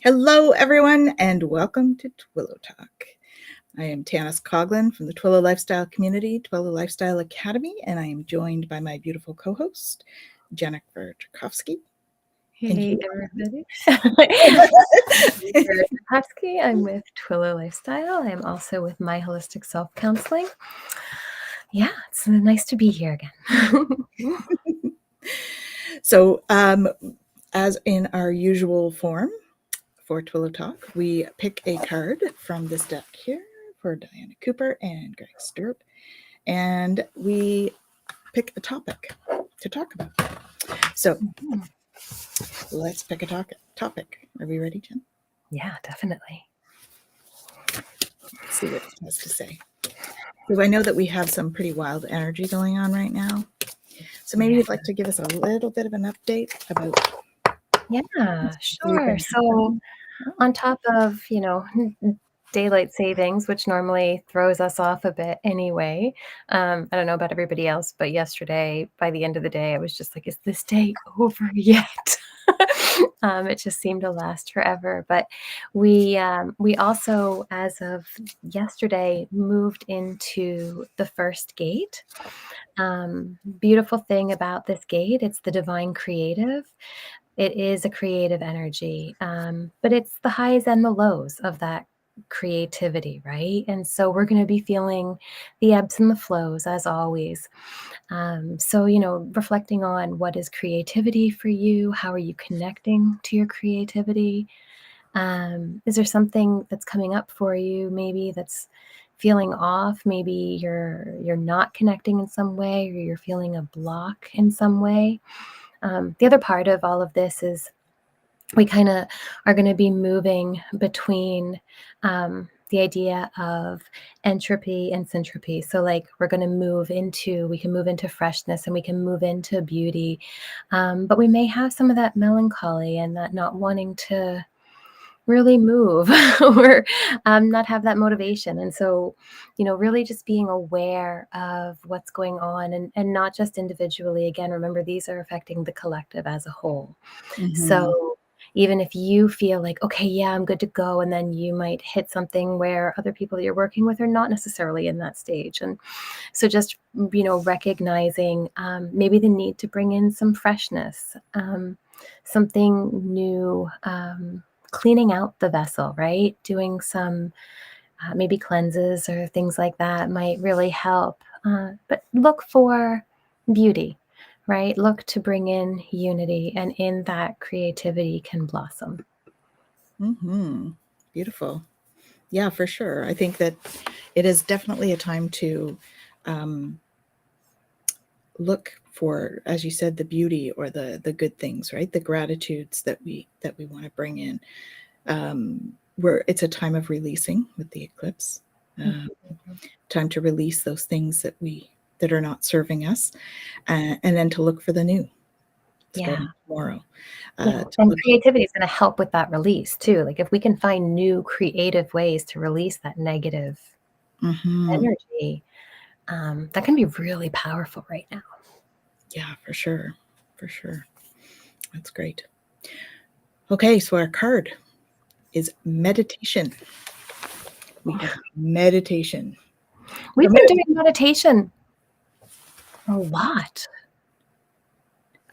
Hello, everyone, and welcome to Twillow Talk. I am Tanis Coughlin from the Twillow Lifestyle Community, Twillow Lifestyle Academy, and I am joined by my beautiful co-host, Jennifer Jurkofsky. Hey, everybody. Jurkofsky. I'm with Twillow Lifestyle. I'm also with My Holistic Self Counselling. Yeah, it's nice to be here again. So, as in our usual form for Twillow Talk, we pick a card from this deck here for Diana Cooper and Greg Stewart, and we pick a topic to talk about. So, let's pick a topic. Are we ready, Jen? Yeah, definitely. Let's see what it has to say. So I know that we have some pretty wild energy going on right now. So maybe you'd like to give us a little bit of an update about. Yeah, sure. So on top of, daylight savings, which normally throws us off a bit anyway. I don't know about everybody else, but yesterday, by the end of the day, I was just like, is this day over yet? It just seemed to last forever. But we also, as of yesterday, moved into the first gate. Beautiful thing about this gate, it's the divine creative. It is a creative energy, but it's the highs and the lows of that creativity, right? And so we're going to be feeling the ebbs and the flows as always. So, reflecting on what is creativity for you? How are you connecting to your creativity? Is there something that's coming up for you? Maybe that's feeling off. Maybe you're not connecting in some way, or you're feeling a block in some way. The other part of all of this is we kind of are going to be moving between the idea of entropy and syntropy. So like we can move into freshness and we can move into beauty. But we may have some of that melancholy and that not wanting to really move or not have that motivation. And so, really just being aware of what's going on and not just individually. Again, remember, these are affecting the collective as a whole. Mm-hmm. So even if you feel like, okay, yeah, I'm good to go, and then you might hit something where other people that you're working with are not necessarily in that stage. And so just, recognizing maybe the need to bring in some freshness, something new, cleaning out the vessel, right? Doing some maybe cleanses or things like that might really help. But look for beauty, right? Look to bring in unity, and in that creativity can blossom. Mm-hmm. Beautiful. Yeah, for sure. I think that it is definitely a time to look for, as you said, the beauty or the good things, right? The gratitudes that we want to bring in. Where it's a time of releasing with the eclipse, time to release those things that are not serving us, and then to look for the new. Starting tomorrow. And creativity is going to help with that release too. Like if we can find new creative ways to release that negative energy, that can be really powerful right now. Yeah, for sure. For sure. That's great. Okay, so our card is meditation. We have meditation. We've been doing meditation a lot.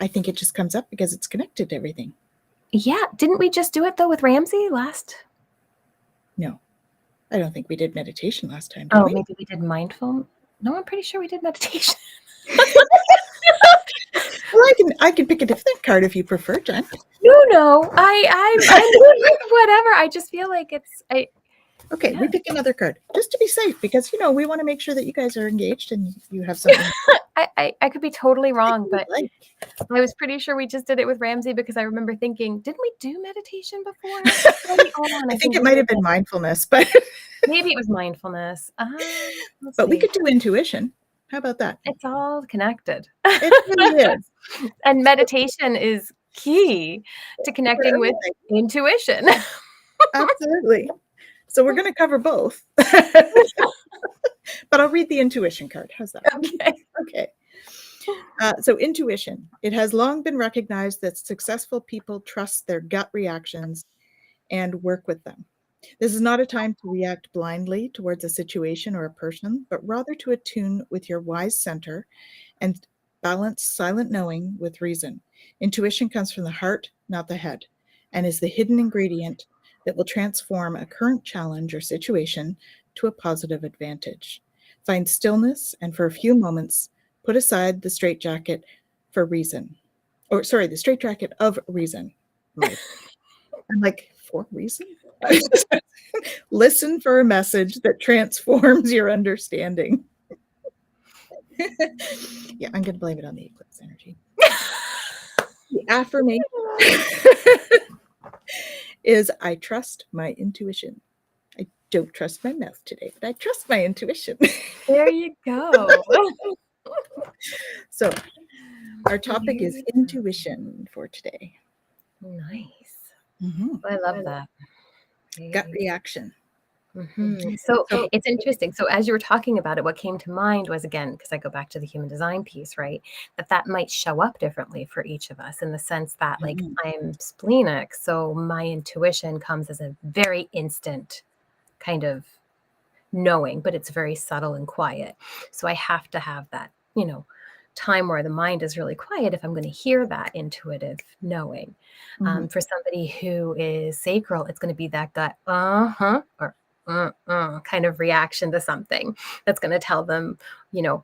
I think it just comes up because it's connected to everything. Yeah. Didn't we just do it though with Ramsey last? No, I don't think we did meditation last time. Oh, maybe we did mindful. No, I'm pretty sure we did meditation. Well, I can pick a different card if you prefer, Jen. No, I'm whatever. I just feel like Okay, yeah. We pick another card just to be safe because we want to make sure that you guys are engaged and you have something. I could be totally wrong, but I was pretty sure we just did it with Ramsey because I remember thinking, didn't we do meditation before? I think it might have been mindfulness, but maybe it was mindfulness. But we could do intuition. How about that? It's all connected. It really is. And meditation is key to connecting with intuition. Absolutely. So we're going to cover both. But I'll read the intuition card. How's that? Okay. So intuition. It has long been recognized that successful people trust their gut reactions and work with them. This is not a time to react blindly towards a situation or a person, but rather to attune with your wise center and balance silent knowing with reason. Intuition comes from the heart, not the head, and is the hidden ingredient that will transform a current challenge or situation to a positive advantage. Find stillness and for a few moments, put aside the straitjacket for reason. The straitjacket of reason. I'm like, for reason? Listen for a message that transforms your understanding. Yeah, I'm going to blame it on the eclipse energy. The affirmation is I trust my intuition. I don't trust my mouth today, but I trust my intuition. There you go. So our topic is intuition for today. Nice. Mm-hmm. I love that. Gut reaction. Mm-hmm. So it's interesting. So as you were talking about it, what came to mind was, again, because I go back to the human design piece, right? That might show up differently for each of us in the sense that, like, I'm splenic, so my intuition comes as a very instant kind of knowing, but it's very subtle and quiet. So I have to have that, time where the mind is really quiet if I'm going to hear that intuitive knowing. For somebody who is sacral, it's going to be that gut, or kind of reaction to something that's going to tell them,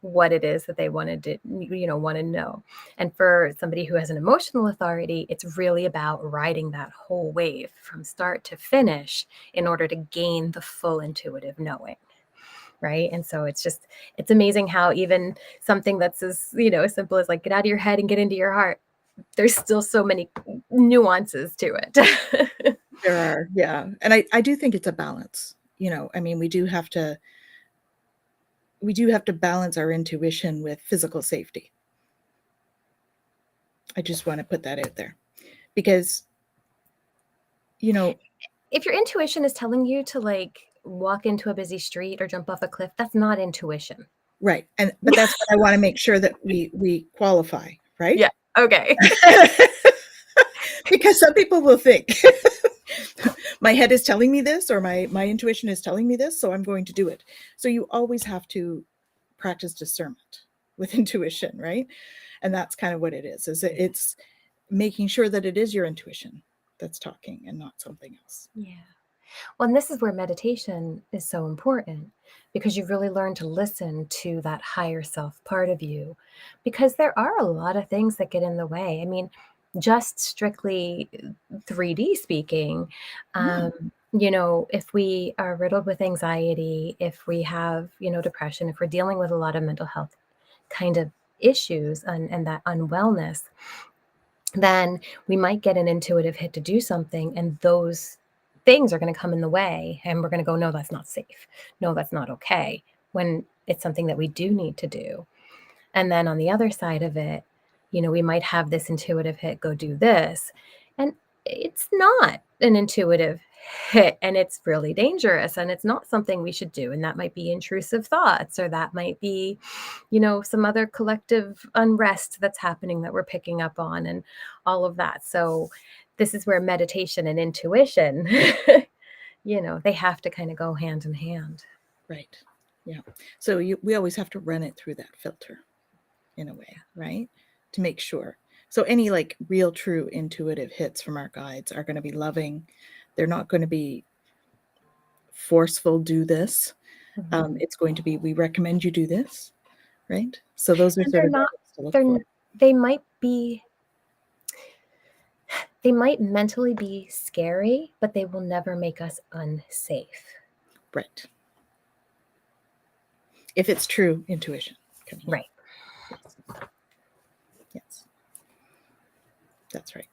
what it is that they wanted to, want to know. And for somebody who has an emotional authority, it's really about riding that whole wave from start to finish in order to gain the full intuitive knowing. Right. And so it's amazing how even something that's as, as simple as like, get out of your head and get into your heart, there's still so many nuances to it. There are, yeah. And I do think it's a balance. I mean, we do have to balance our intuition with physical safety. I just want to put that out there because, if your intuition is telling you to, like, walk into a busy street or jump off a cliff, that's not intuition. Right. But that's what I want to make sure that we qualify, right? Yeah. Okay. Because some people will think my head is telling me this, or my intuition is telling me this, so I'm going to do it. So you always have to practice discernment with intuition, right? And that's kind of what it is it's making sure that it is your intuition that's talking and not something else. Yeah. Well, and this is where meditation is so important, because you really learn to listen to that higher self part of you, because there are a lot of things that get in the way. I mean, just strictly 3D speaking, if we are riddled with anxiety, if we have, depression, if we're dealing with a lot of mental health kind of issues and that unwellness, then we might get an intuitive hit to do something, and those things are going to come in the way, and we're going to go, no, that's not safe. No, that's not okay, when it's something that we do need to do. And then on the other side of it, we might have this intuitive hit, go do this, and it's not an intuitive hit, and it's really dangerous, and it's not something we should do. And that might be intrusive thoughts, or that might be, some other collective unrest that's happening that we're picking up on, and all of that. So this is where meditation and intuition, they have to kind of go hand in hand. Right. Yeah. So we always have to run it through that filter in a way, right? To make sure. So any like real true intuitive hits from our guides are going to be loving. They're not going to be forceful, do this. It's going to be, we recommend you do this, right? So those are sort of they might mentally be scary, but they will never make us unsafe. Right. If it's true intuition. Right. Yes. That's right.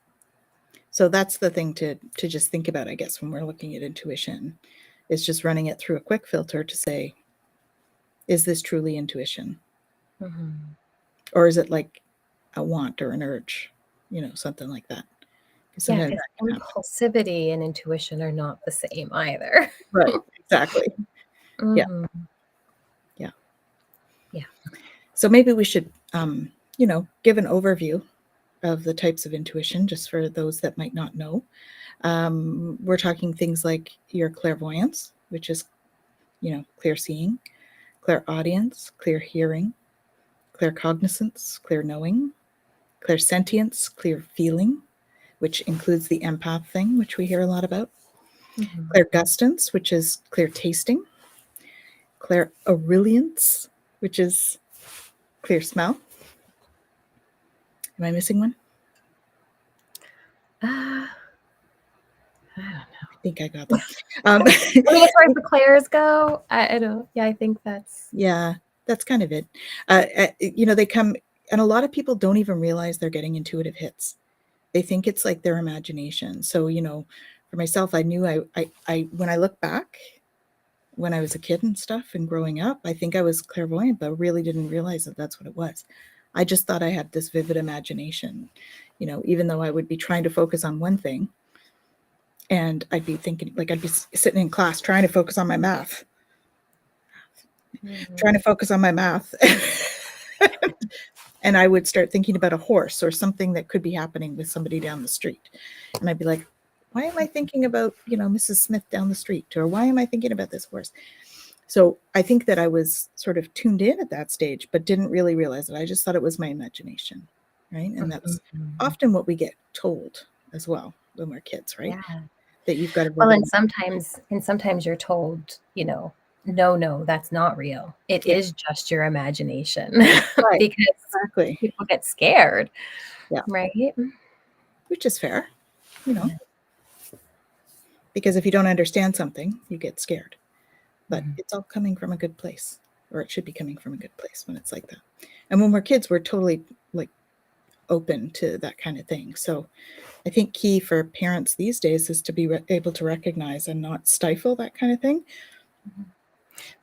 So that's the thing to just think about, I guess, when we're looking at intuition, is just running it through a quick filter to say, is this truly intuition? Or is it like a want or an urge, something like that? Yeah, because impulsivity and intuition are not the same either. Right, exactly. Yeah. So maybe we should, give an overview of the types of intuition, just for those that might not know. We're talking things like your clairvoyance, which is, clear seeing, clairaudience, clear hearing, clear cognizance, clear knowing, clear sentience, clear feeling, which includes the empath thing, which we hear a lot about, clear gustance, which is clear tasting, clear aureliance, which is clear smell. Am I missing one? I don't know. I think I got them. I mean, as far as the clairs go, I don't. Yeah, I think that's. Yeah, that's kind of it. They come, and a lot of people don't even realize they're getting intuitive hits. They think it's like their imagination. So, for myself, I knew I when I look back, when I was a kid and stuff and growing up, I think I was clairvoyant, but really didn't realize that that's what it was. I just thought I had this vivid imagination, even though I would be trying to focus on one thing. And I'd be thinking, like, I'd be sitting in class trying to focus on my math. Trying to focus on my math. And I would start thinking about a horse or something that could be happening with somebody down the street. And I'd be like, why am I thinking about, Mrs. Smith down the street? Or why am I thinking about this horse? So I think that I was sort of tuned in at that stage, but didn't really realize it. I just thought it was my imagination, right? And that's often what we get told as well when we're kids, right? Yeah. That you've got to. Well, and sometimes you're told, no, that's not real. It is just your imagination. Right. Because Exactly. people get scared. Yeah. Right. Which is fair, because if you don't understand something, you get scared. But it's all coming from a good place, or it should be coming from a good place when it's like that. And when we're kids, we're totally like open to that kind of thing. So I think key for parents these days is to be able to recognize and not stifle that kind of thing.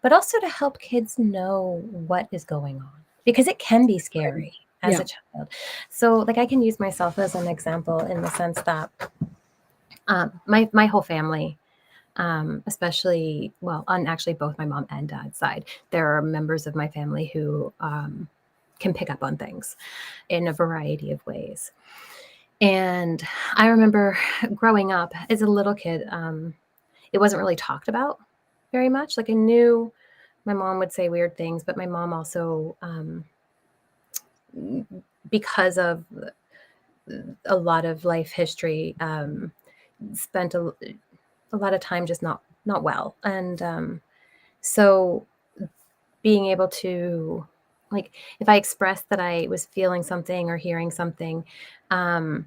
But also to help kids know what is going on, because it can be scary as a child. So like I can use myself as an example in the sense that my whole family, especially, on actually both my mom and dad's side, there are members of my family who can pick up on things in a variety of ways. And I remember growing up as a little kid, it wasn't really talked about very much. Like I knew my mom would say weird things, but my mom also, because of a lot of life history, spent a lot of time just not well. And so being able to, like, if I expressed that I was feeling something or hearing something, it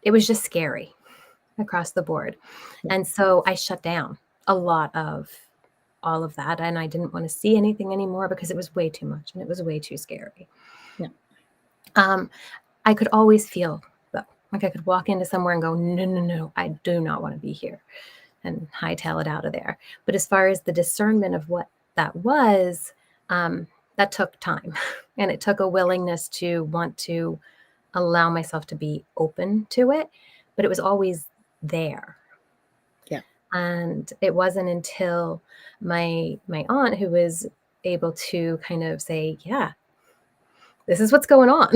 was just scary across the board. And so I shut down a lot of all of that. And I didn't want to see anything anymore because it was way too much and it was way too scary. Yeah. I could always feel though, like I could walk into somewhere and go, no, I do not want to be here, and hightail it out of there. But as far as the discernment of what that was, that took time, and it took a willingness to want to allow myself to be open to it, but it was always there. Yeah. And it wasn't until my aunt, who was able to kind of say, yeah, this is what's going on.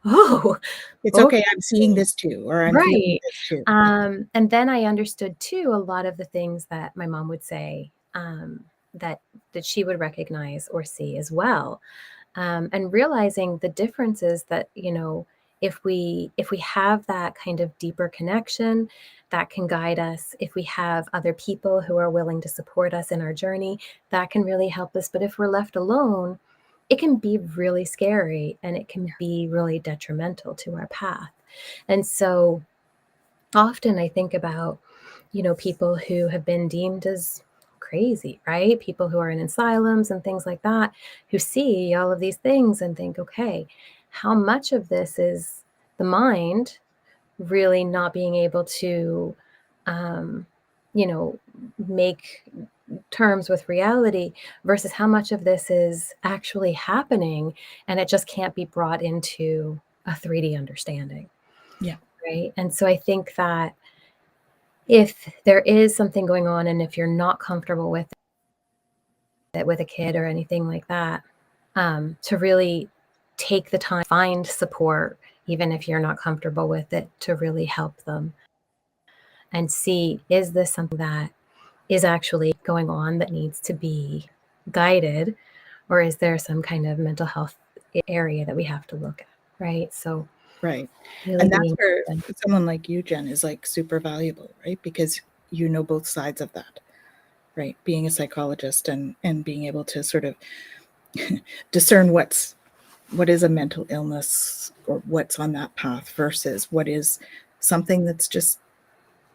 Oh, it's okay. I'm seeing this too, or I'm feeling this too. And then I understood too a lot of the things that my mom would say, that she would recognize or see as well, and realizing the differences that, if we have that kind of deeper connection that can guide us, if we have other people who are willing to support us in our journey, that can really help us. But if we're left alone, it can be really scary and it can be really detrimental to our path. And so often I think about, people who have been deemed as crazy, right? People who are in asylums and things like that, who see all of these things and think, okay, how much of this is the mind really not being able to, make terms with reality, versus how much of this is actually happening and it just can't be brought into a 3D understanding. Yeah. Right. And so I think that if there is something going on and if you're not comfortable with it with a kid or anything like that, to really take the time, find support, even if you're not comfortable with it, to really help them and see, is this something that is actually going on that needs to be guided, or is there some kind of mental health area that we have to look at, right? So Right. really And that's being where open. someone like you, Jen, is like super valuable, right? Because you know both sides of that, right? Being a psychologist and being able to sort of discern what is a mental illness or what's on that path versus what is something that's just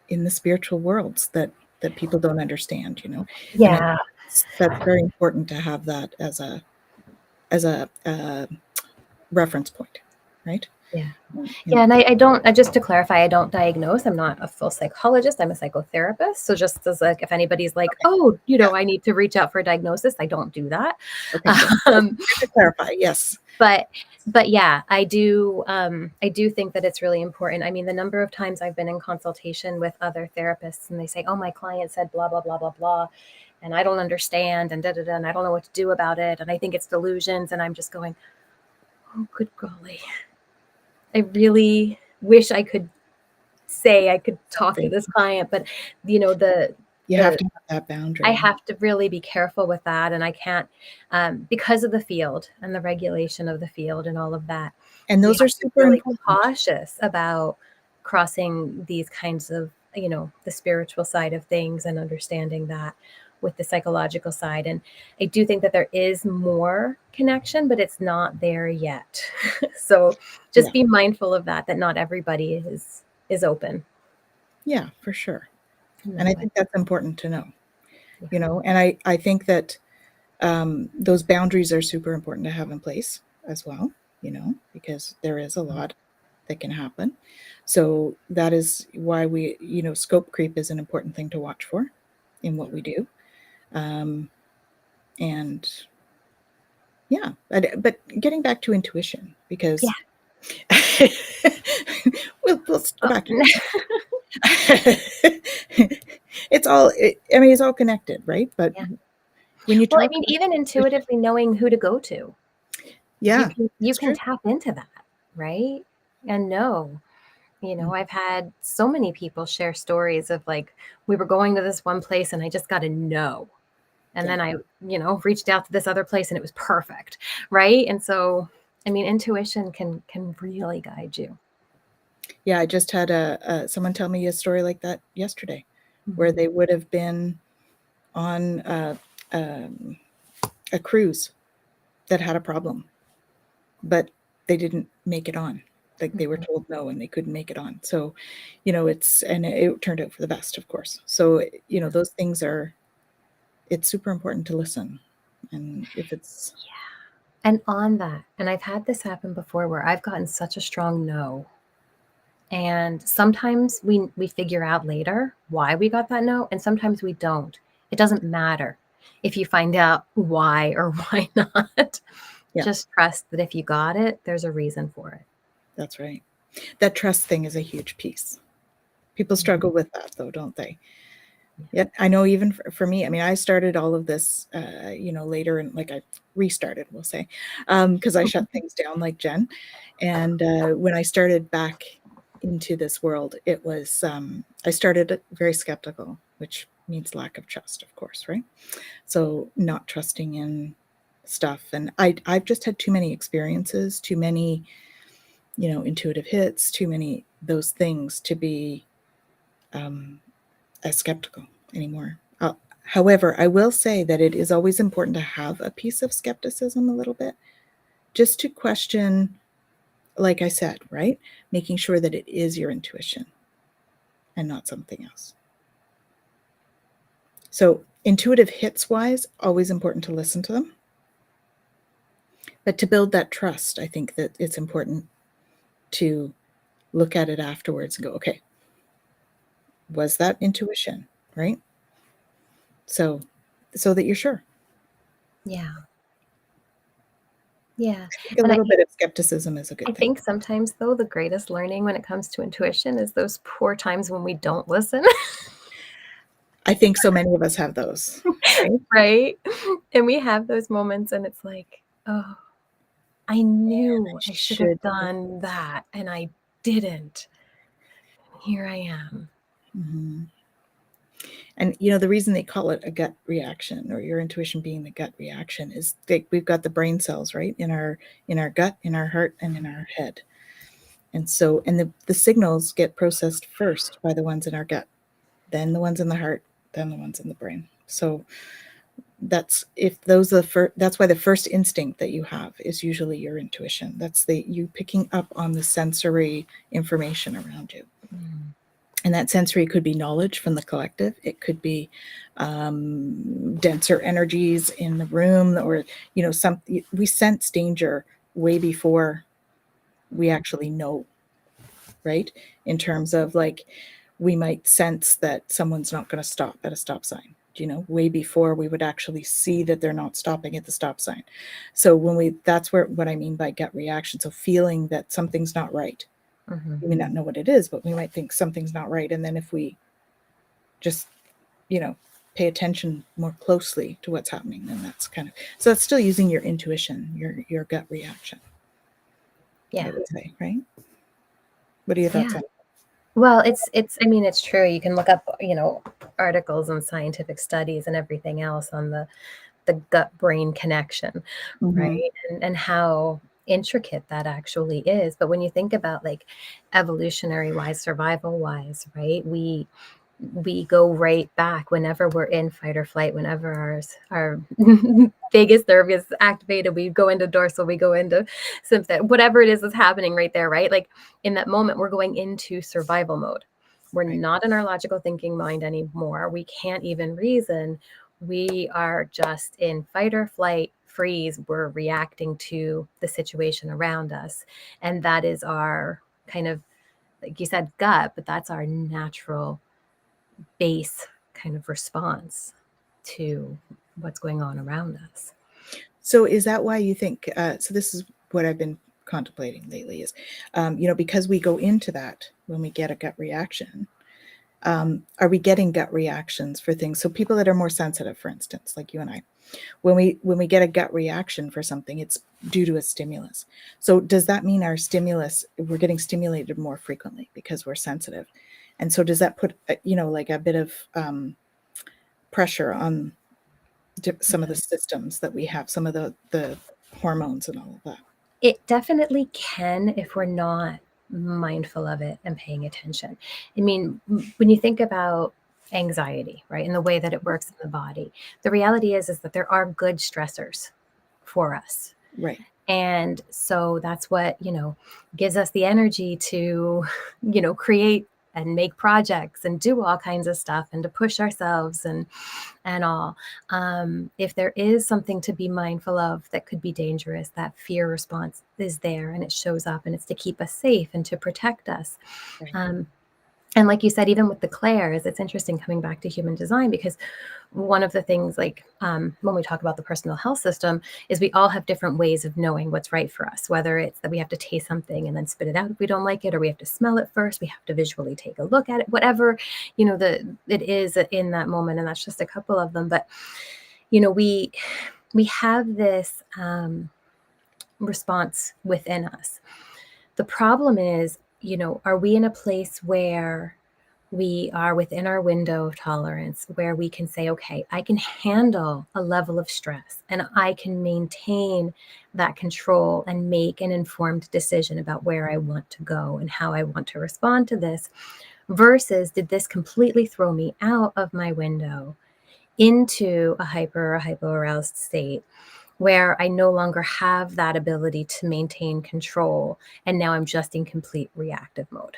in the spiritual worlds that people don't understand, you know. And Yeah. that's very important to have that as a reference point, right? Yeah. You Yeah, know. and just to clarify, I don't diagnose. I'm not a full psychologist. I'm a psychotherapist. So just as like, if anybody's like, Okay. oh, Yeah. I need to reach out for a diagnosis, I don't do that. Okay. Good. Um, Good to clarify. Yes. but yeah, I do think that it's really important. I mean, the number of times I've been in consultation with other therapists and they say, oh, my client said blah, blah, blah, blah, blah, and I don't understand, and da, da, da, and I don't know what to do about it, and I think it's delusions. And I'm just going, oh, good golly. I really wish I could say I could talk to this client, but you know, You have to have that boundary. I have to really be careful with that, and I can't, because of the field and the regulation of the field and all of that. And those We are have to be super really important. cautious about crossing these kinds of, you know, the spiritual side of things and understanding that with the psychological side. And I do think that there is more connection, but it's not there yet. So just Yeah. be mindful of that not everybody is open. Yeah, for sure. in And that I way. think that's important to know, Yeah. you know, and I think that those boundaries are super important to have in place as well, you know, because there is a lot that can happen. So that is why we, you know, scope creep is an important thing to watch for in what we do. And yeah, but getting back to intuition, because Yeah. let's go Oh, back to it's all, I mean, it's all connected, right? But yeah. when you Well, I talk mean, about even intuition, intuitively knowing who to go to, yeah, you it's can true. tap into that, right? And know, you know, I've had so many people share stories of like, we were going to this one place and I just got a no. And Yeah. then I, you know, reached out to this other place and it was perfect, right? And so, I mean, intuition can really guide you. Yeah, I just had someone tell me a story like that yesterday, where Mhm. they would have been on a cruise that had a problem, but they didn't make it on. Like they were Mhm. told no and they couldn't make it on. So, you know, and it turned out for the best, of course. So, you know, those things it's super important to listen. And if it's, And on that, and I've had this happen before where I've gotten such a strong no. And sometimes we figure out later why we got that no, and sometimes we don't. It doesn't matter if you find out why or why not. yeah, Just trust that if you got it, there's a reason for it. that's right. That trust thing is a huge piece. People struggle with that though, don't they? Yeah, I know even for me, I mean, I started all of this, you know, later and like I restarted, we'll say, because I shut things down like Jen. And when I started back into this world, it was, I started very skeptical, which means lack of trust, of course, right? So not trusting in stuff. And I've just had too many experiences, too many, you know, intuitive hits, too many those things to be as skeptical anymore. However, I will say that it is always important to have a piece of skepticism a little bit, just to question, like I said, right? Making sure that it is your intuition and not something else. So, intuitive hits wise, always important to listen to them. But to build that trust, I think that it's important to look at it afterwards and go, okay, was that intuition, right? So that you're sure. Yeah. Yeah. I think a And little bit of skepticism is a I good thing. think sometimes though the greatest learning when it comes to intuition is those poor times when we don't listen. I think so many of us have those, right? Right? And we have those moments and it's like, oh, I knew I should have done that, and I didn't. Here I am. Mm-hmm. And, you know, the reason they call it a gut reaction, or your intuition being the gut reaction, is we've got the brain cells, right, in our gut, in our heart, and in our head. And so, and the signals get processed first by the ones in our gut, then the ones in the heart, then the ones in the brain. So that's that's why the first instinct that you have is usually your intuition. That's you picking up on the sensory information around you. Mm. And that sensory could be knowledge from the collective. It could be denser energies in the room, or, you know, we sense danger way before we actually know, right? In terms of, like, we might sense that someone's not going to stop at a stop sign, you know, way before we would actually see that they're not stopping at the stop sign. So that's what I mean by gut reaction. So feeling that something's not right. Mm-hmm. We may not know what it is, but we might think something's not right. And then if we just, you know, pay attention more closely to what's happening, then that's that's still using your intuition, your gut reaction. Yeah. I would say, right? What are your thoughts on? Well, I mean, it's true. You can look up, you know, articles and scientific studies and everything else on the gut-brain connection, mm-hmm. right? And how intricate that actually is. But when you think about, like, evolutionary-wise, survival-wise, right? We go right back whenever we're in fight or flight, whenever our vagus nerve is activated, we go into dorsal, we go into sympathetic, whatever it is that's happening right there, right? Like, in that moment, we're going into survival mode. We're not in our logical thinking mind anymore. We can't even reason. We are just in fight or flight, freeze. We're reacting to the situation around us. And that is our kind of, like you said, gut, but that's our natural base kind of response to what's going on around us. So is that why you think, so this is what I've been contemplating lately is, you know, because we go into that when we get a gut reaction, are we getting gut reactions for things? So people that are more sensitive, for instance, like you and I, when we get a gut reaction for something, it's due to a stimulus. So does that mean we're getting stimulated more frequently because we're sensitive? And so does that put, you know, like a bit of pressure on some of the systems that we have, some of the hormones and all of that? It definitely can, if we're not mindful of it and paying attention. I mean, when you think about anxiety, right, and the way that it works in the body, the reality is that there are good stressors for us. Right. And so that's what, you know, gives us the energy to, you know, create and make projects and do all kinds of stuff and to push ourselves and all. If there is something to be mindful of that could be dangerous, that fear response is there and it shows up, and it's to keep us safe and to protect us. Right. And like you said, even with the clairs, it's interesting coming back to human design, because one of the things, like, when we talk about the personal health system, is we all have different ways of knowing what's right for us, whether it's that we have to taste something and then spit it out if we don't like it, or we have to smell it first, we have to visually take a look at it, whatever, you know, it is in that moment. And that's just a couple of them. But, you know, we have this response within us. The problem is, you know, are we in a place where we are within our window of tolerance, where we can say, okay, I can handle a level of stress and I can maintain that control and make an informed decision about where I want to go and how I want to respond to this, versus did this completely throw me out of my window into a hyper or hypo-aroused state, where I no longer have that ability to maintain control, and now I'm just in complete reactive mode,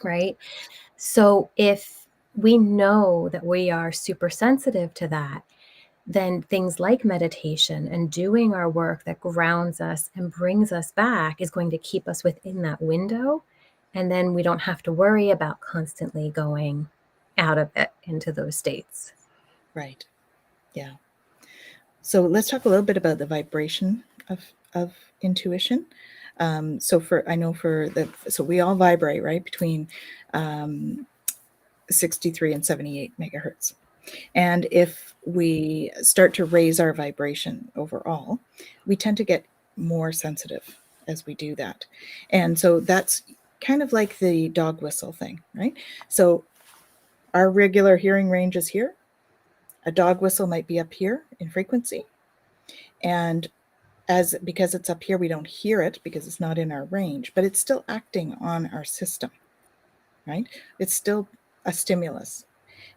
right? So if we know that we are super sensitive to that, then things like meditation and doing our work that grounds us and brings us back is going to keep us within that window. And then we don't have to worry about constantly going out of it into those states. Right. Yeah. So let's talk a little bit about the vibration of intuition. So we all vibrate, right, between 63 and 78 megahertz. And if we start to raise our vibration overall, we tend to get more sensitive as we do that. And so that's kind of like the dog whistle thing, right? So our regular hearing range is here. A dog whistle might be up here in frequency. And because it's up here, we don't hear it because it's not in our range, but it's still acting on our system, right? It's still a stimulus.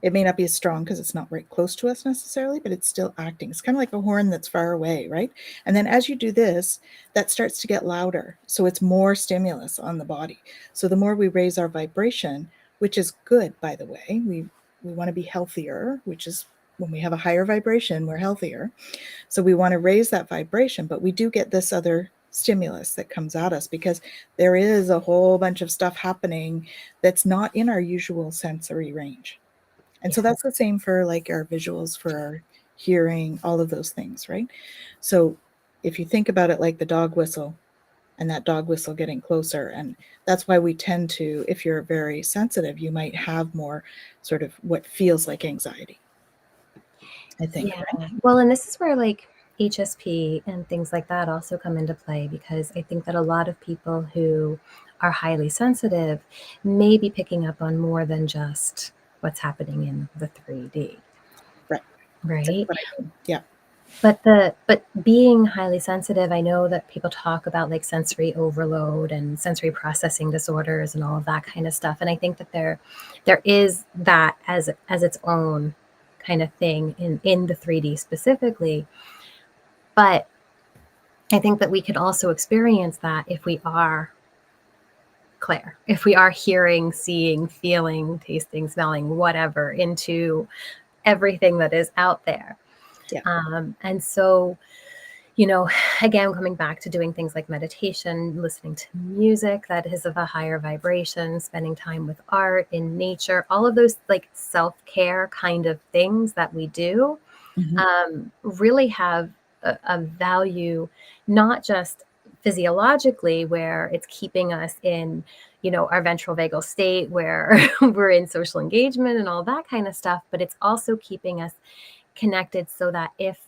It may not be as strong because it's not right close to us necessarily, but it's still acting. It's kind of like a horn that's far away, right? And then as you do this, that starts to get louder. So it's more stimulus on the body. So the more we raise our vibration, which is good, by the way, we want to be healthier, which is when we have a higher vibration, we're healthier. So we want to raise that vibration, but we do get this other stimulus that comes at us because there is a whole bunch of stuff happening that's not in our usual sensory range. And so that's the same for like our visuals, for our hearing, all of those things, right? So if you think about it like the dog whistle and that dog whistle getting closer, and that's why we tend to, if you're very sensitive, you might have more sort of what feels like anxiety, I think. Yeah. Right? Well, and this is where like HSP and things like that also come into play, because I think that a lot of people who are highly sensitive may be picking up on more than just what's happening in the 3D. Right. That's Right. what I mean. Yeah. But being highly sensitive, I know that people talk about like sensory overload and sensory processing disorders and all of that kind of stuff. And I think that there is that as its own kind of thing in the 3D specifically. But I think that we can also experience that if we are Claire, if we are hearing, seeing, feeling, tasting, smelling, whatever, into everything that is out there. Yeah. And so, you know, again, coming back to doing things like meditation, listening to music that is of a higher vibration, spending time with art, in nature, all of those like self-care kind of things that we do really have a value, not just physiologically, where it's keeping us in, you know, our ventral vagal state where we're in social engagement and all that kind of stuff, but it's also keeping us connected so that if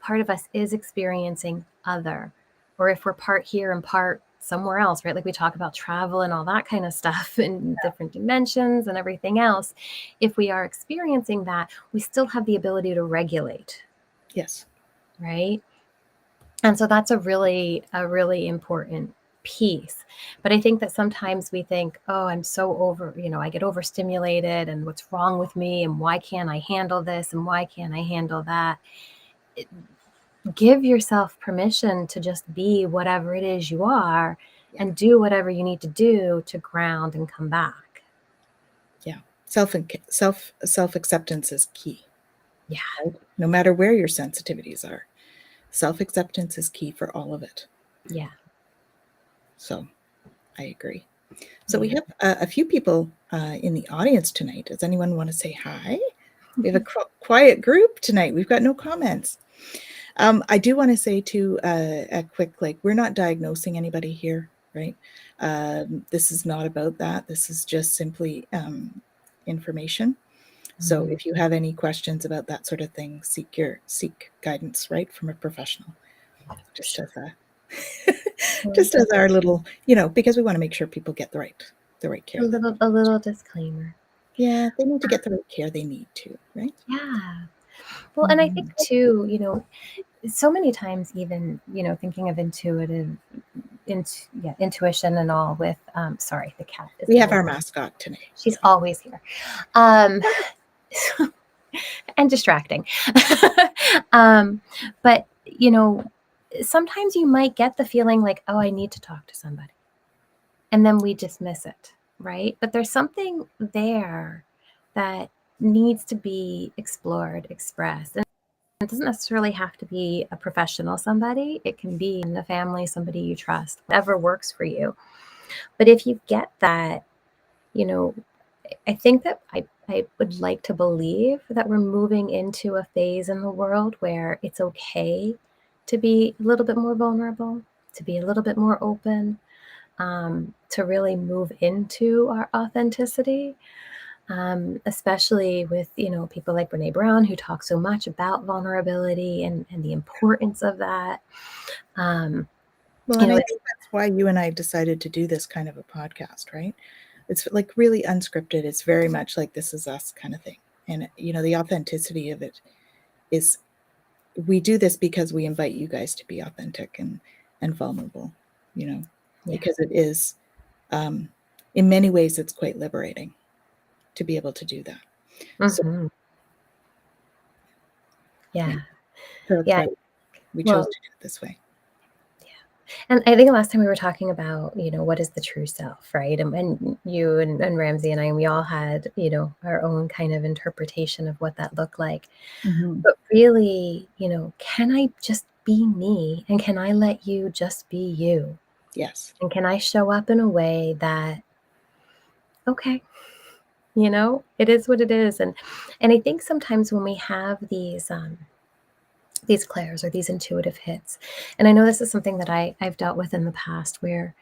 part of us is experiencing other, or if we're part here and part somewhere else, right? Like we talk about travel and all that kind of stuff in different dimensions and everything else. If we are experiencing that, we still have the ability to regulate. Yes. Right. And so that's a really important piece. But I think that sometimes we think, oh, I'm so over, you know, I get overstimulated and what's wrong with me and why can't I handle this and why can't I handle that? Give yourself permission to just be whatever it is you are and do whatever you need to do to ground and come back. Yeah. Self-acceptance is key. Yeah. Right? No matter where your sensitivities are, self-acceptance is key for all of it. Yeah. So I agree. So we have a few people in the audience tonight. Does anyone want to say hi? We have a quiet group tonight. We've got no comments. I do want to say too, a quick, like, we're not diagnosing anybody here, right? This is not about that. This is just simply information. So if you have any questions about that sort of thing, seek guidance, right, from a professional. Just as a just as our little, you know, because we want to make sure people get the right care. A little disclaimer. Yeah, they need to get the right care they need to, right? Yeah. Well, and I think too, you know, so many times even, you know, thinking of intuition and all with, sorry, the cat is We have our mascot tonight. She's always here. And distracting. But, you know, sometimes you might get the feeling like, oh, I need to talk to somebody. And then we dismiss it, right? But there's something there that needs to be explored, expressed. And it doesn't necessarily have to be a professional somebody. It can be in the family, somebody you trust, whatever works for you. But if you get that, you know, I think that I would like to believe that we're moving into a phase in the world where it's okay to be a little bit more vulnerable, to be a little bit more open, to really move into our authenticity. especially with, people like Brene Brown, who talk so much about vulnerability and the importance of that. Well, and I think that's why you and I decided to do this kind of a podcast, right? It's like really unscripted. It's very much like this is us kind of thing. And, the authenticity of it is, we do this because we invite you guys to be authentic and vulnerable, because it is, in many ways, it's quite liberating to be able to do that. Mm-hmm. Yeah. So that's why we chose to do it this way. And I think the last time we were talking about, what is the true self, right? And you and Ramsey and I, we all had, our own kind of interpretation of what that looked like. Mm-hmm. But really, can I just be me? And can I let you just be you? Yes. And can I show up in a way that, okay, it is what it is. And I think sometimes when we have these clairs or these intuitive hits, and I know this is something that I've dealt with in the past, where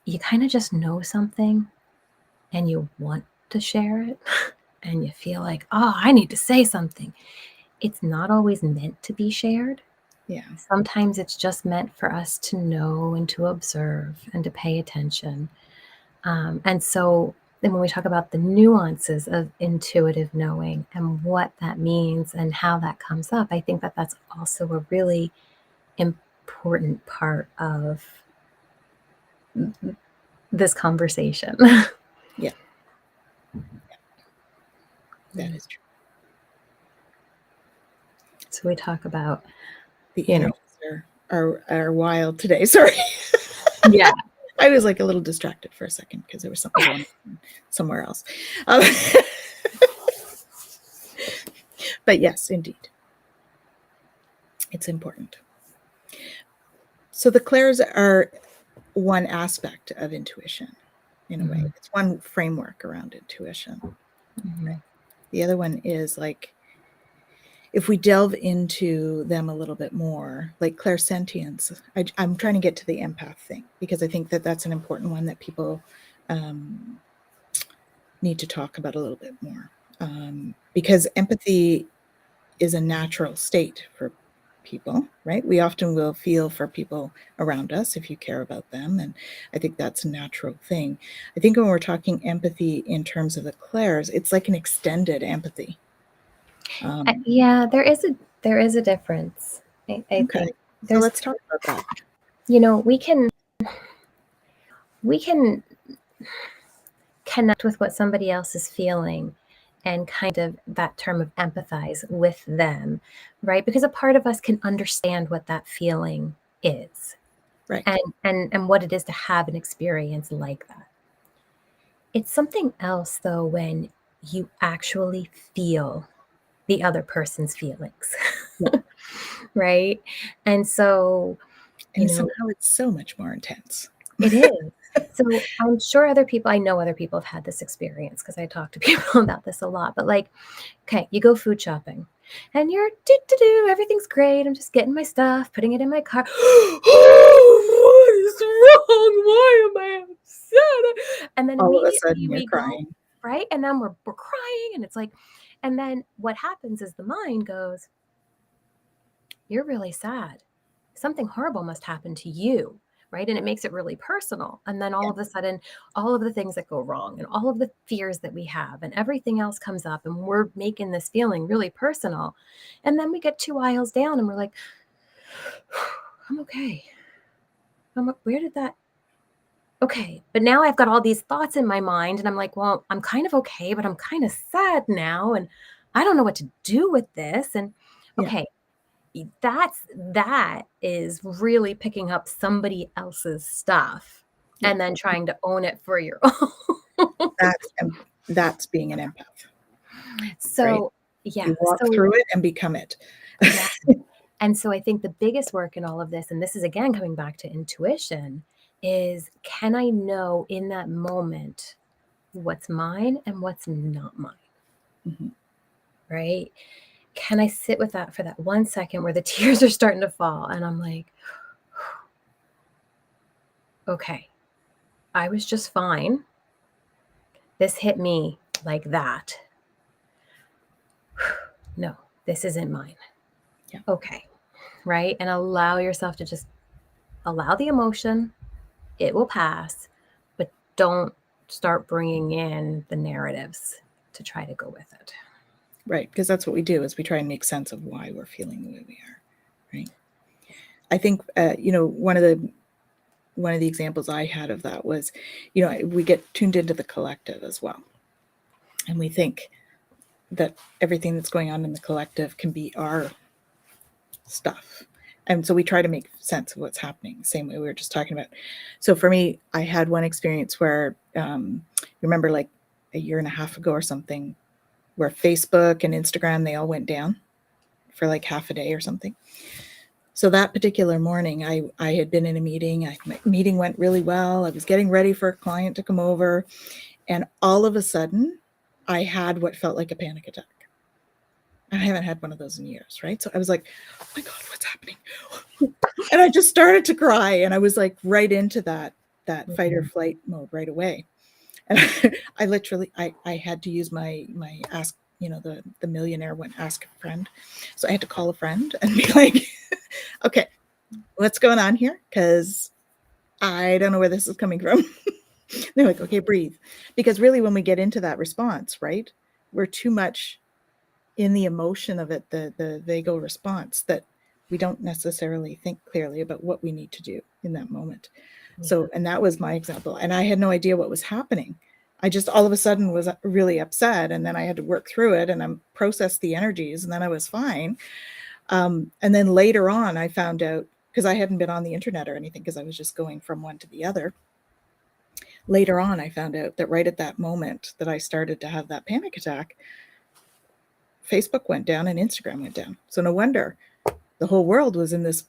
you kind of just know something and you want to share it and you feel like, oh, I need to say something. It's not always meant to be shared. Yeah. Sometimes it's just meant for us to know and to observe and to pay attention. And so then when we talk about the nuances of intuitive knowing and what that means and how that comes up, I think that that's also a really important part of this conversation. Yeah. That is true. So we talk about the energies are wild today. Sorry. Yeah. I was like a little distracted for a second because there was something going on somewhere else. But yes, indeed. It's important. So the clairs are one aspect of intuition, in a way. It's one framework around intuition. Mm-hmm. Right? The other one is like, if we delve into them a little bit more, like clairsentience, I'm trying to get to the empath thing because I think that that's an important one that people need to talk about a little bit more. Because empathy is a natural state for people, right? We often will feel for people around us if you care about them. And I think that's a natural thing. I think when we're talking empathy in terms of the clairs, it's like an extended empathy. Yeah, there is a difference. I Okay. think So let's talk about that. We can connect with what somebody else is feeling and kind of that term of empathize with them, right? Because a part of us can understand what that feeling is. Right. And what it is to have an experience like that. It's something else though when you actually feel the other person's feelings. Yeah. Right? And so, and somehow it's so much more intense. It is. So I'm sure I know other people have had this experience because I talk to people about this a lot. But like, okay, you go food shopping and you're everything's great. I'm just getting my stuff, putting it in my car. What is wrong? Why am I upset? And then All of a immediately sudden you're we crying. go, right? And then we're crying and it's like, and then what happens is the mind goes, you're really sad. Something horrible must happen to you, right? And it makes it really personal. And then all of a sudden, all of the things that go wrong and all of the fears that we have and everything else comes up and we're making this feeling really personal. And then we get 2 aisles down and we're like, I'm okay. Where did that? Okay. But now I've got all these thoughts in my mind and I'm like, well, I'm kind of okay, but I'm kind of sad now. And I don't know what to do with this. And okay. That is really picking up somebody else's stuff and then trying to own it for your own. That's being an empath. So, right? Yeah. You walk through it and become it. Yeah. And so I think the biggest work in all of this, and this is again coming back to intuition, is can I know in that moment what's mine and what's not mine? Mm-hmm. Right? Can I sit with that for that 1 second where the tears are starting to fall and I'm like, okay, I was just fine. This hit me like that. No, this isn't mine. Yeah. Okay. Right. And allow yourself to just allow the emotion. It will pass, but don't start bringing in the narratives to try to go with it. Right. Because that's what we do, is we try and make sense of why we're feeling the way we are. Right. I think, one of the examples I had of that was, we get tuned into the collective as well. And we think that everything that's going on in the collective can be our stuff. And so we try to make sense of what's happening, the same way we were just talking about. So for me, I had one experience where, remember like a year and a half ago or something, where Facebook and Instagram, they all went down for like half a day or something. So that particular morning, I had been in a meeting. My meeting went really well. I was getting ready for a client to come over. And all of a sudden, I had what felt like a panic attack. I haven't had one of those in years, right? So I was like, oh my God, what's happening? And I just started to cry. And I was like right into that fight or flight mode right away. And I literally, I had to use my ask, the millionaire went ask a friend. So I had to call a friend and be like, okay, what's going on here? Because I don't know where this is coming from. They're like, okay, breathe. Because really, when we get into that response, right, we're too much in the emotion of it, the vagal response, that we don't necessarily think clearly about what we need to do in that moment. Yeah. So, and that was my example. And I had no idea what was happening. I just all of a sudden was really upset. And then I had to work through it and process the energies. And then I was fine. And then later on, I found out, because I hadn't been on the internet or anything, because I was just going from one to the other. Later on, I found out that right at that moment that I started to have that panic attack, Facebook went down and Instagram went down. So no wonder the whole world was in this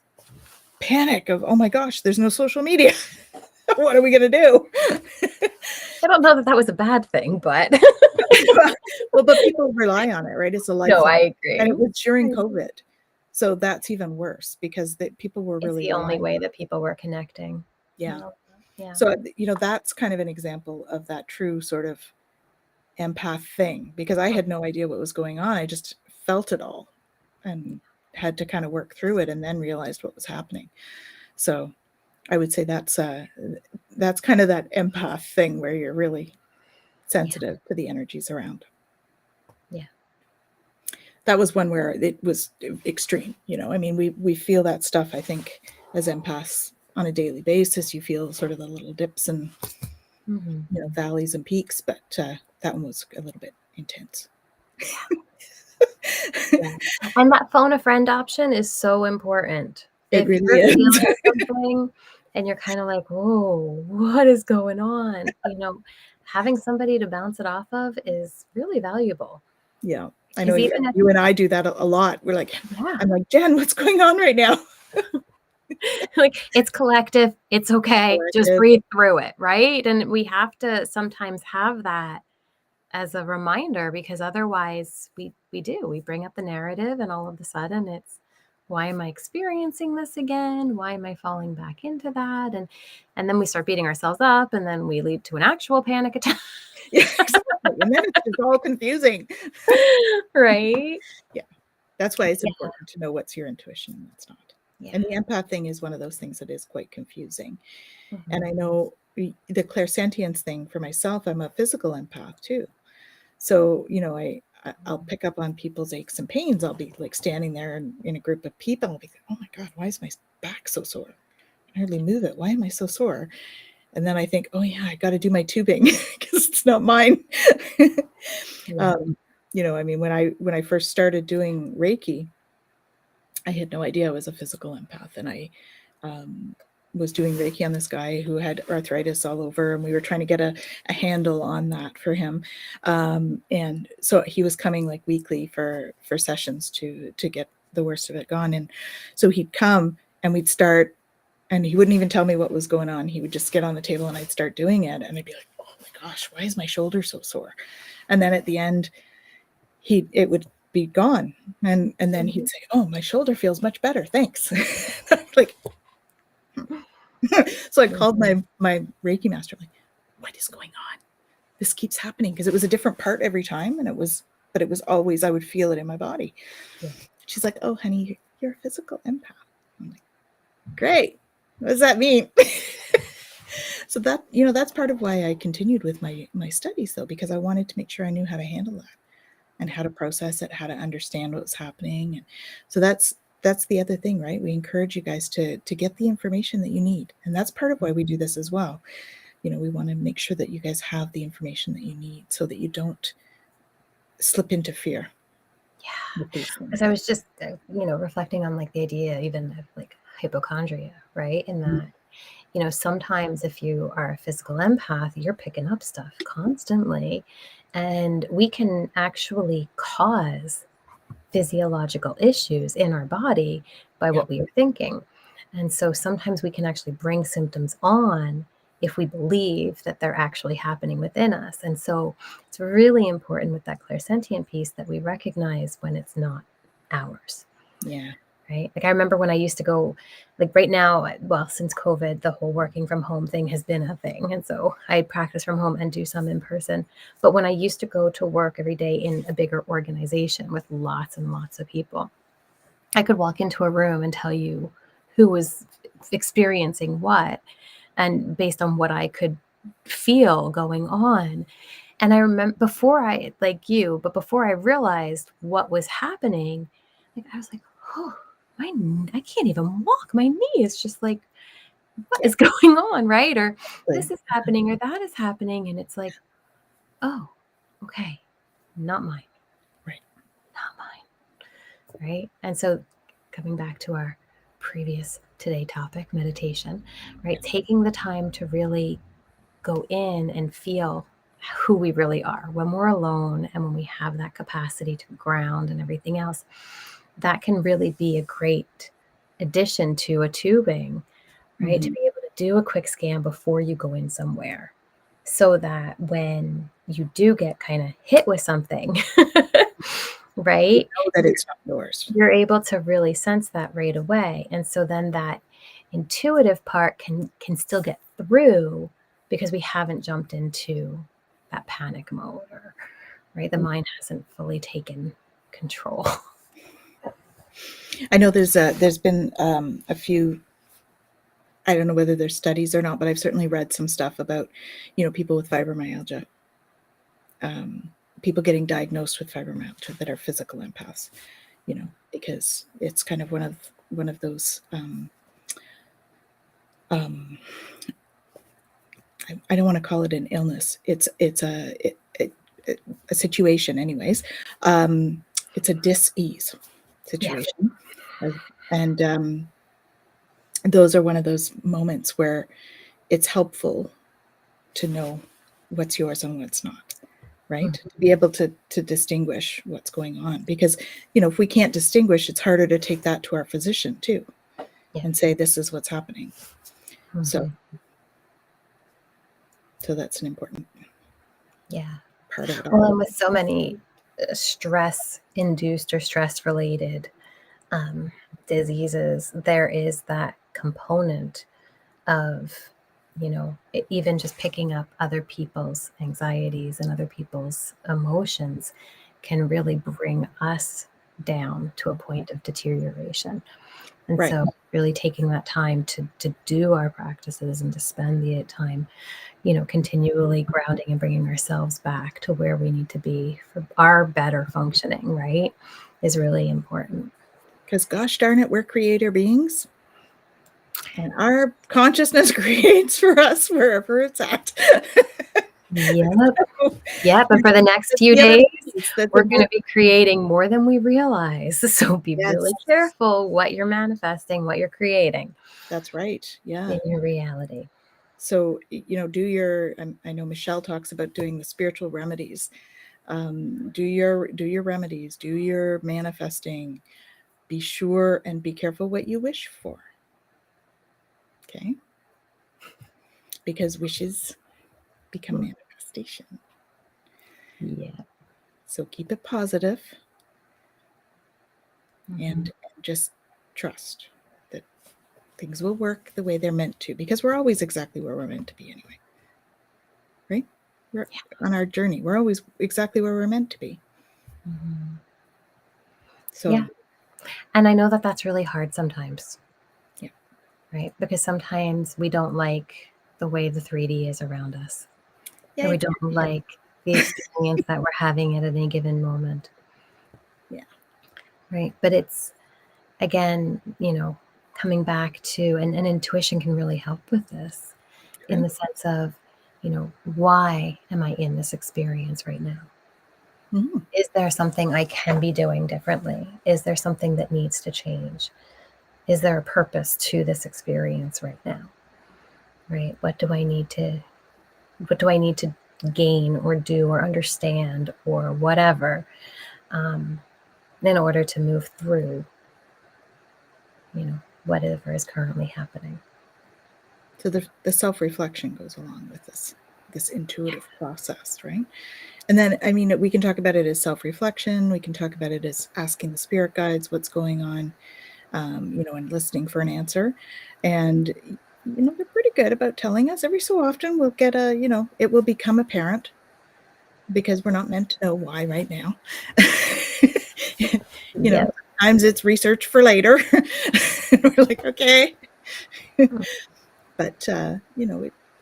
panic of, oh my gosh, there's no social media. What are we going to do? I don't know that was a bad thing, but well, but people rely on it, right? It's a lifeline. No, I agree. And it was during COVID. So that's even worse, because people were really the only way that people were connecting. Yeah. Yeah. So, that's kind of an example of that true sort of empath thing, because I had no idea what was going on. I just felt it all and had to kind of work through it, and then realized what was happening. So I would say that's kind of that empath thing where you're really sensitive to the energies around. Yeah. That was one where it was extreme. I mean, we feel that stuff, I think, as empaths on a daily basis. You feel sort of the little dips and valleys and peaks, but that one was a little bit intense. Yeah. And that phone a friend option is so important. It really is. Feeling something and you're kind of like, whoa, what is going on? Having somebody to bounce it off of is really valuable. Yeah. I know you and I do that a lot. We're like, yeah. I'm like, Jen, what's going on right now? Like, it's collective. It's okay. Just breathe through it. Right. And we have to sometimes have that as a reminder, because otherwise we bring up the narrative, and all of a sudden it's, why am I experiencing this again? Why am I falling back into that? And then we start beating ourselves up, and then we lead to an actual panic attack. Yeah, exactly. And then it's just all confusing. Right. Yeah. That's why it's important to know what's your intuition and what's not. Yeah. And the empath thing is one of those things that is quite confusing. And I know the clairsentience thing for myself, I'm a physical empath too. So, I'll pick up on people's aches and pains. I'll be like standing there in a group of people. I'll be like, oh my God, why is my back so sore? I can hardly move it. Why am I so sore? And then I think, oh yeah, I got to do my tubing because it's not mine. I mean, when I first started doing Reiki, I had no idea I was a physical empath. And I was doing Reiki on this guy who had arthritis all over, and we were trying to get a handle on that for him. And so he was coming like weekly for sessions to get the worst of it gone. And so he'd come and we'd start, and he wouldn't even tell me what was going on. He would just get on the table and I'd start doing it. And I'd be like, oh my gosh, why is my shoulder so sore? And then at the end, it would be gone. And then he'd say, oh, my shoulder feels much better. Thanks. Like, so I called my Reiki master, like, what is going on? this keeps happening, because it was a different part every time, but it was always, I would feel it in my body. Yeah. She's like, oh, honey, you're a physical empath. I'm like, great. What does that mean? So that, that's part of why I continued with my studies, though, because I wanted to make sure I knew how to handle that and how to process it, how to understand what was happening. And so that's the other thing, right? We encourage you guys to get the information that you need. And that's part of why we do this as well. We want to make sure that you guys have the information that you need so that you don't slip into fear. Yeah. Because I was just, reflecting on like the idea even of like hypochondria, right? In that, sometimes if you are a physical empath, you're picking up stuff constantly, and we can actually cause physiological issues in our body by what we are thinking. And so sometimes we can actually bring symptoms on if we believe that they're actually happening within us. And so it's really important with that clairsentient piece that we recognize when it's not ours. Yeah. Right. Like I remember when I used to go, like right now, well, since COVID, the whole working from home thing has been a thing. And so I practice from home and do some in person. But when I used to go to work every day in a bigger organization with lots and lots of people, I could walk into a room and tell you who was experiencing what, and based on what I could feel going on. And I remember before I, like you, but before I realized what was happening, like I was like, oh, I can't even walk. My knee is just like, what is going on, right? Or this is happening, or that is happening. And it's like, oh, okay, not mine. Right. Not mine. Right. And so coming back to our previous today topic, meditation, right? Taking the time to really go in and feel who we really are when we're alone and when we have that capacity to ground and everything else, that can really be a great addition to a tubing, right? To be able to do a quick scan before you go in somewhere, so that when you do get kind of hit with something, right? You know that it's not yours. You're able to really sense that right away. And so then that intuitive part can still get through, because we haven't jumped into that panic mode, or right, the mind hasn't fully taken control. I know there's been a few, I don't know whether there's studies or not, but I've certainly read some stuff about, people with fibromyalgia, people getting diagnosed with fibromyalgia that are physical empaths, because it's kind of one of those, I don't want to call it an illness. It's a situation, anyways. It's a dis-ease situation, and those are one of those moments where it's helpful to know what's yours and what's not, right? To be able to distinguish what's going on, because if we can't distinguish, it's harder to take that to our physician too, and say this is what's happening. So that's an important part of it all. Well, and with so many stress-induced or stress-related diseases, there is that component of, even just picking up other people's anxieties and other people's emotions can really bring us down to a point of deterioration. And so really taking that time to do our practices and to spend the time, continually grounding and bringing ourselves back to where we need to be for our better functioning, right, is really important. Because gosh darn it, we're creator beings. And our consciousness creates for us wherever it's at. Yep. And for the next few days, we're going to be creating more than we realize. So be really careful what you're manifesting, what you're creating. That's right. Yeah. In your reality. So, do your, I know Michelle talks about doing the spiritual remedies. Do your remedies, do your manifesting. Be sure and be careful what you wish for. Okay. Because wishes become manifestation. Yeah. So keep it positive and just trust that things will work the way they're meant to, because we're always exactly where we're meant to be anyway. Right? We're on our journey. We're always exactly where we're meant to be. Mm-hmm. So, yeah. And I know that that's really hard sometimes. Yeah. Right? Because sometimes we don't like the way the 3D is around us. yeah, Or we don't like the experience that we're having at any given moment. Yeah. Right. But it's, again, coming back to, and intuition can really help with this in the sense of, why am I in this experience right now? Mm-hmm. Is there something I can be doing differently? Is there something that needs to change? Is there a purpose to this experience right now? Right? What do I need to gain or do or understand or whatever in order to move through, whatever is currently happening? So the self-reflection goes along with this intuitive process, right? And then, I mean, we can talk about it as self-reflection. We can talk about it as asking the spirit guides what's going on, and listening for an answer. And, they're pretty good about telling us. Every so often we'll get it will become apparent because we're not meant to know why right now. Sometimes it's research for later. We're like, okay. But,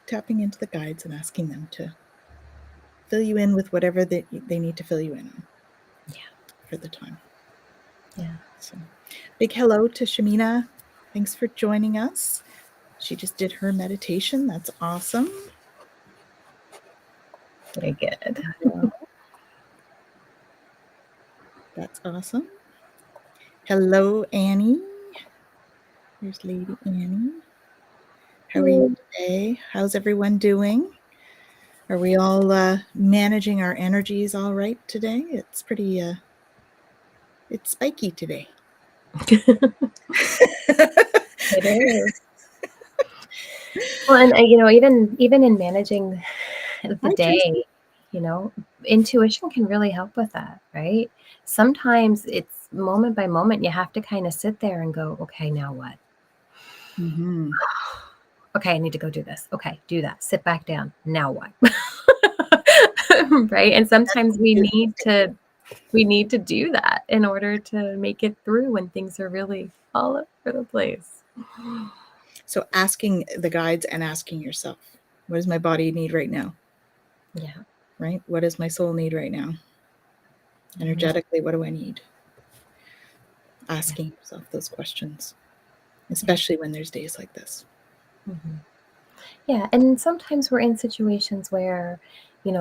tapping into the guides and asking them to fill you in with whatever they need to fill you in on. For the time. Yeah. So, big hello to Shamina. Thanks for joining us. She just did her meditation. That's awesome. Very good. That's awesome. Hello, Annie. There's Lady Annie. How are you today? How's everyone doing? Are we all managing our energies all right today? It's pretty, it's spiky today. It is. Well, and even in managing the day, intuition can really help with that, right? Sometimes it's moment by moment. You have to kind of sit there and go, okay, now what? Mm-hmm. Okay, I need to go do this. Okay, do that. Sit back down. Now what? Right? And sometimes we need to do that in order to make it through when things are really all over the place. So asking the guides and asking yourself, what does my body need right now? Yeah. Right? What does my soul need right now? Energetically, what do I need? Asking yourself those questions, especially when there's days like this. Mm-hmm. Yeah, and sometimes we're in situations where, we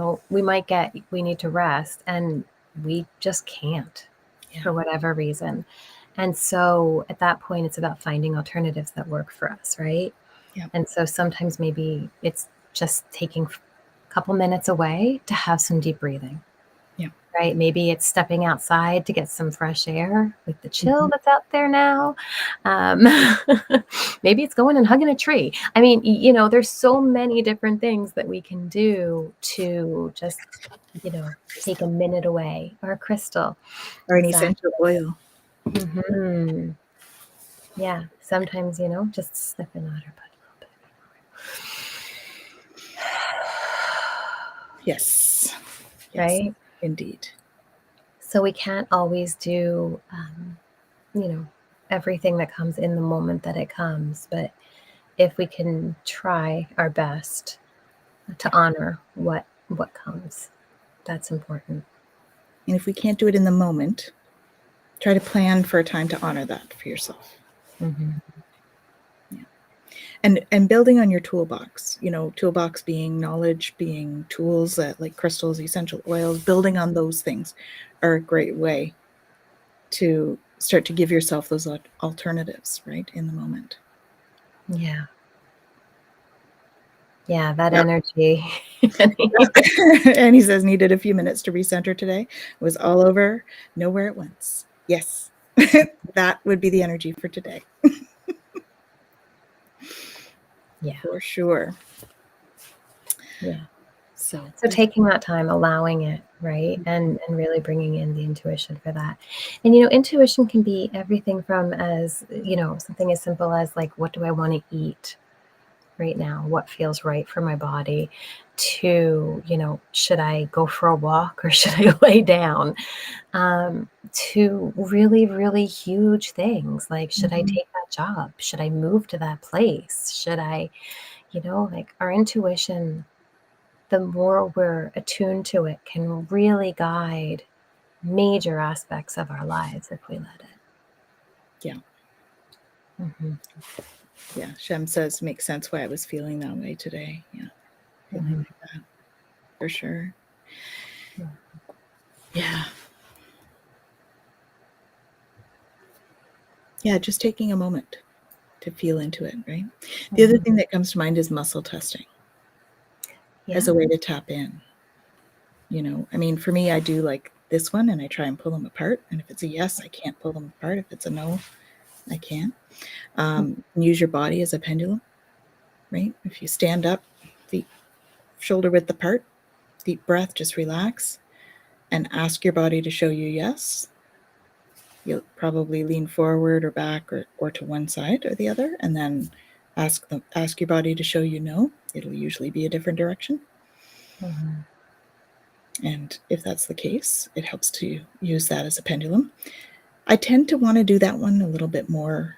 need to rest and we just can't for whatever reason. And so at that point, it's about finding alternatives that work for us, right? Yeah. And so sometimes maybe it's just taking a couple minutes away to have some deep breathing. Yeah. Right? Maybe it's stepping outside to get some fresh air with the chill that's out there now. Maybe it's going and hugging a tree. I mean, there's so many different things that we can do to just, take a minute away, or a crystal. Or an essential oil. Mm-hmm. Yeah. Sometimes, just sniffing out her butt a little bit. Yes. Right? Indeed. So we can't always do, everything that comes in the moment that it comes. But if we can try our best to honor what comes, that's important. And if we can't do it in the moment, try to plan for a time to honor that for yourself. Mm-hmm. Yeah. And building on your toolbox, toolbox being knowledge, being tools like crystals, essential oils, building on those things are a great way to start to give yourself those alternatives, right, in the moment. Yeah. Yeah, that energy. And he says, needed a few minutes to recenter today. Was all over, nowhere at once. Yes, that would be the energy for today. Yeah. For sure. Yeah. So taking that time, allowing it, right? And really bringing in the intuition for that. And, intuition can be everything from something as simple as like, what do I want to eat right now? What feels right for my body? to, should I go for a walk or should I lay down? To really, really huge things like, should I take that job? Should I move to that place? Should I, like our intuition, the more we're attuned to it, can really guide major aspects of our lives if we let it. Yeah. Mm-hmm. Yeah. Shem says, makes sense why I was feeling that way today. Yeah. Feeling like that. For sure. Yeah. Yeah. Just taking a moment to feel into it, right? The other thing that comes to mind is muscle testing as a way to tap in. I mean, for me, I do like this one and I try and pull them apart. And if it's a yes, I can't pull them apart. If it's a no, I can. Use your body as a pendulum, right? If you stand up, feet shoulder width apart, deep breath, just relax and ask your body to show you yes. You'll probably lean forward or back or to one side or the other, and then ask your body to show you no. It'll usually be a different direction. And if that's the case, it helps to use that as a pendulum. I tend to want to do that one a little bit more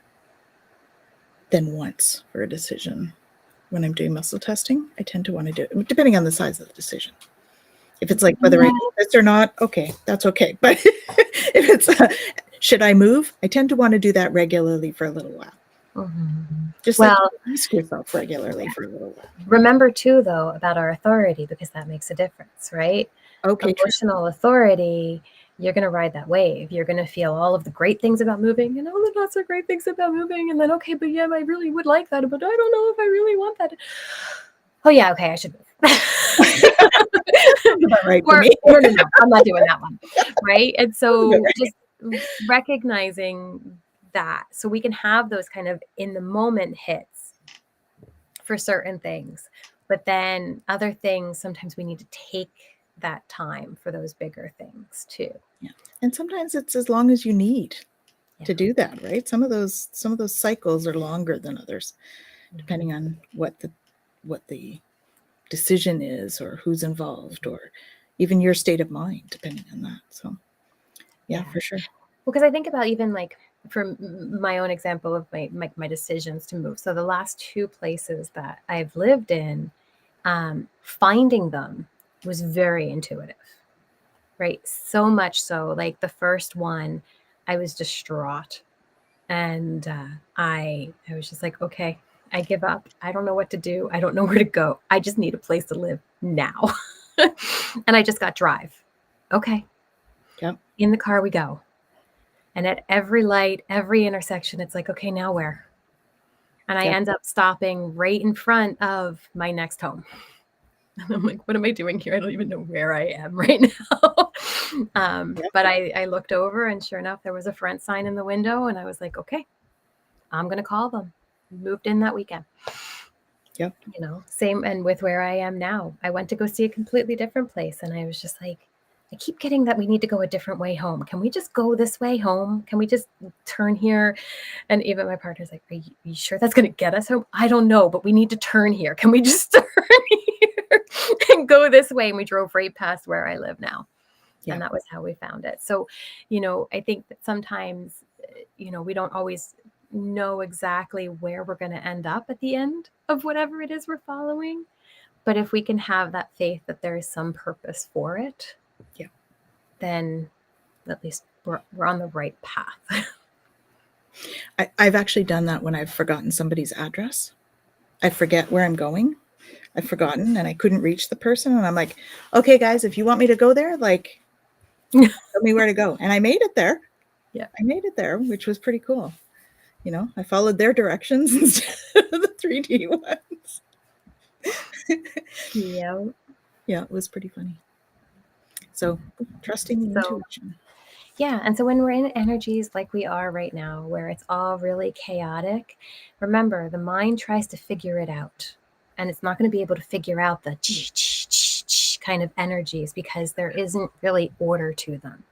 than once for a decision. When I'm doing muscle testing, I tend to want to do it, depending on the size of the decision. If it's like whether I do this or not, okay, that's okay. But if it's should I move, I tend to want to do that regularly for a little while. Just like ask yourself regularly for a little while. Remember too, though, about our authority, because that makes a difference, right? Okay. Emotional authority, you're going to ride that wave. You're going to feel all of the great things about moving and all the not so great things about moving. And then, okay, but yeah, I really would like that, but I don't know if I really want that. Oh yeah, okay, I should move. Right for me. No, I'm not doing that one. Right? And so just recognizing that, so we can have those kind of in the moment hits for certain things, but then other things, sometimes we need to take that time for those bigger things too. Yeah. And sometimes it's as long as you need to do that, right? Some of those cycles are longer than others, depending on what the decision is or who's involved or even your state of mind, depending on that. So yeah. For sure. Well, because I think about even like from my own example of my decisions to move. So the last 2 places that I've lived in, finding them was very intuitive, right? So much so, like the first one, I was distraught, and I was just like, okay, I give up. I don't know what to do. I don't know where to go. I just need a place to live now. And I just got drive. Okay. Yep. In the car we go. And at every light, every intersection, it's like, okay, now where? And I end up stopping right in front of my next home. And I'm like, what am I doing here? I don't even know where I am right now. But I looked over, and sure enough, there was a front sign in the window. And I was like, okay, I'm going to call them. Moved in that weekend. Yep. Same. And with where I am now, I went to go see a completely different place. And I was just like, I keep getting that we need to go a different way home. Can we just go this way home? Can we just turn here? And even my partner's like, are you sure that's going to get us home? I don't know, but we need to turn here. Can we just turn here and go this way? And we drove right past where I live now. Yeah. And that was how we found it. So, I think that sometimes, we don't always know exactly where we're going to end up at the end of whatever it is we're following. But if we can have that faith that there is some purpose for it, then at least we're on the right path. I've actually done that when I've forgotten somebody's address. I forget where I'm going. I've forgotten and I couldn't reach the person. And I'm like, okay, guys, if you want me to go there, like, tell me where to go. And I made it there. Yeah. I made it there, which was pretty cool. I followed their directions instead of the 3D ones. Yeah. Yeah, it was pretty funny. So trusting the intuition. Yeah. And so when we're in energies like we are right now, where it's all really chaotic, remember, the mind tries to figure it out. And it's not going to be able to figure out the kind of energies because there isn't really order to them.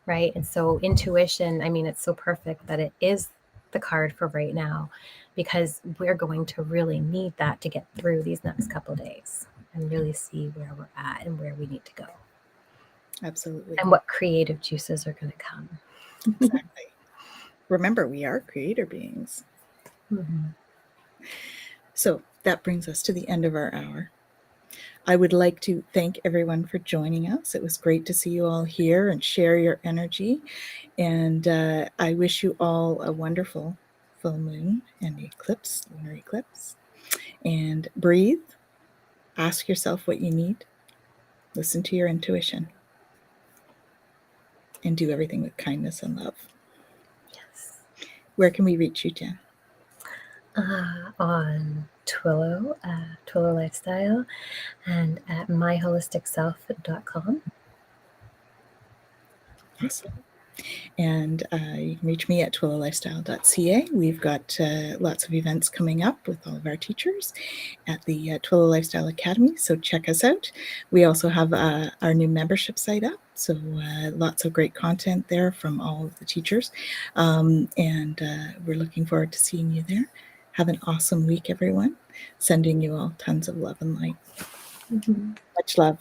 Right. And so intuition, I mean, it's so perfect that it is the card for right now, because we're going to really need that to get through these next couple of days. and really see where we're at and where we need to go. Absolutely. And what creative juices are going to come. Exactly. Remember, we are creator beings. Mm-hmm. So that brings us to the end of our hour. I would like to thank everyone for joining us. It was great to see you all here and share your energy. And I wish you all a wonderful full moon and eclipse, lunar eclipse. And breathe. Ask yourself what you need. Listen to your intuition. And do everything with kindness and love. Yes. Where can we reach you, Jen? On Twillow, Twillow Lifestyle, and at myholisticself.com. Awesome. And you can reach me at twillowlifestyle.ca. We've got lots of events coming up with all of our teachers at the Twillow Lifestyle Academy, so check us out. We also have our new membership site up, so lots of great content there from all of the teachers. And we're looking forward to seeing you there. Have an awesome week, everyone. Sending you all tons of love and light. Mm-hmm. Much love.